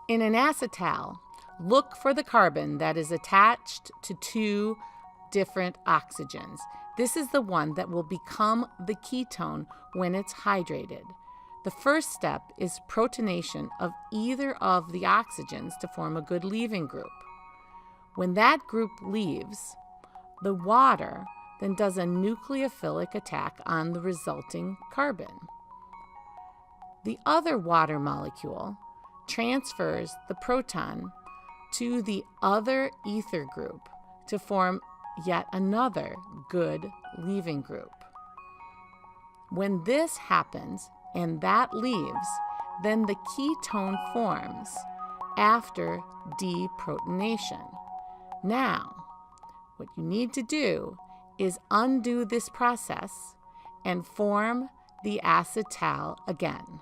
In an acetal, look for the carbon that is attached to two different oxygens. This is the one that will become the ketone when it's hydrated. The first step is protonation of either of the oxygens to form a good leaving group. When that group leaves, the water then does a nucleophilic attack on the resulting carbon. The other water molecule transfers the proton to the other ether group to form yet another good leaving group. When this happens and that leaves, then the ketone forms after deprotonation. Now, what you need to do is undo this process and form the acetal again.